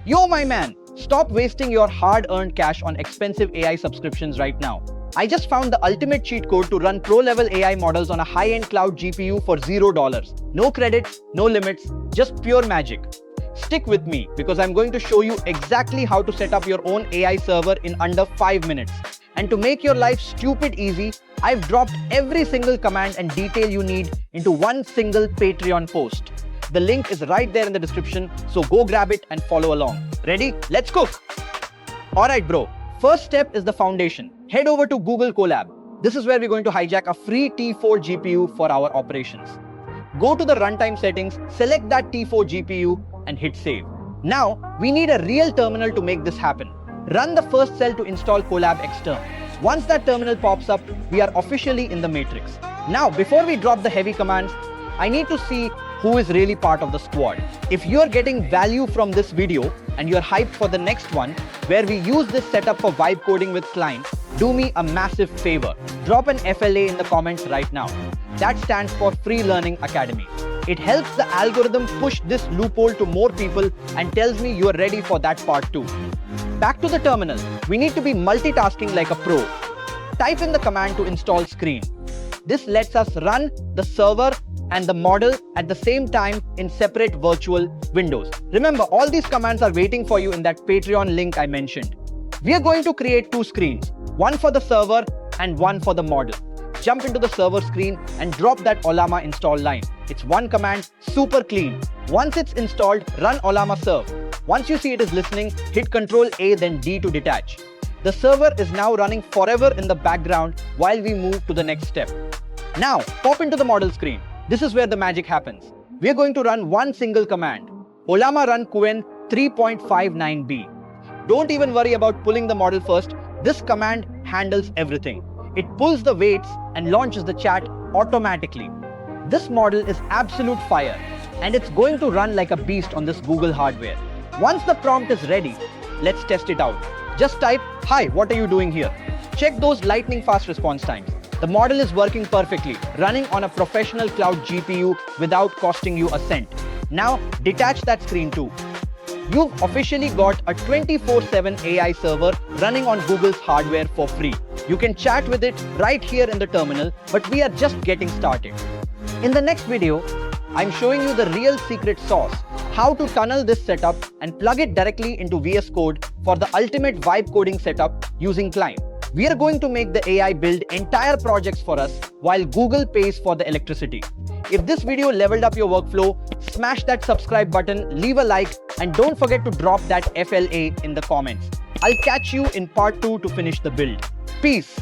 Yo, my man, stop wasting your hard-earned cash on expensive AI subscriptions right now. I just found the ultimate cheat code to run pro-level AI models on a high-end cloud GPU for $0. No credits, no limits, just pure magic. Stick with me because I'm going to show you exactly how to set up your own AI server in under 5 minutes. And to make your life stupid easy, I've dropped every single command and detail you need into one single Patreon post. The link is right there in the description, so go grab it and follow along. Ready? Let's cook! Alright bro, first step is the foundation. Head over to Google Colab. This is where we're going to hijack a free T4 GPU for our operations. Go to the runtime settings, select that T4 GPU and hit save. Now, we need a real terminal to make this happen. Run the first cell to install Colab xterm. Once that terminal pops up, we are officially in the matrix. Now, before we drop the heavy commands, I need to see who is really part of the squad. If you're getting value from this video and you're hyped for the next one, where we use this setup for vibe coding with client, do me a massive favor. Drop an FLA in the comments right now. That stands for Free Learning Academy. It helps the algorithm push this loophole to more people and tells me you're ready for that part too. Back to the terminal. We need to be multitasking like a pro. Type in the command to install screen. This lets us run the server and the model at the same time in separate virtual windows. Remember, all these commands are waiting for you in that Patreon link I mentioned. We are going to create two screens, one for the server and one for the model. Jump into the server screen and drop that Ollama install line. It's one command, super clean. Once it's installed, run Ollama serve. Once you see it is listening, hit Ctrl A then D to detach. The server is now running forever in the background while we move to the next step. Now, pop into the model screen. This is where the magic happens. We are going to run one single command. Ollama run Qwen 3.59b. Don't even worry about pulling the model first. This command handles everything. It pulls the weights and launches the chat automatically. This model is absolute fire and it's going to run like a beast on this Google hardware. Once the prompt is ready, let's test it out. Just type, "Hi, what are you doing here?" Check those lightning fast response times. The model is working perfectly, running on a professional cloud GPU without costing you a cent. Now, detach that screen too. You've officially got a 24/7 AI server running on Google's hardware for free. You can chat with it right here in the terminal, but we are just getting started. In the next video, I'm showing you the real secret sauce, how to tunnel this setup and plug it directly into VS Code for the ultimate vibe coding setup using Client. We are going to make the AI build entire projects for us while Google pays for the electricity. If this video leveled up your workflow, smash that subscribe button, leave a like, and don't forget to drop that FLA in the comments. I'll catch you in part 2 to finish the build. Peace.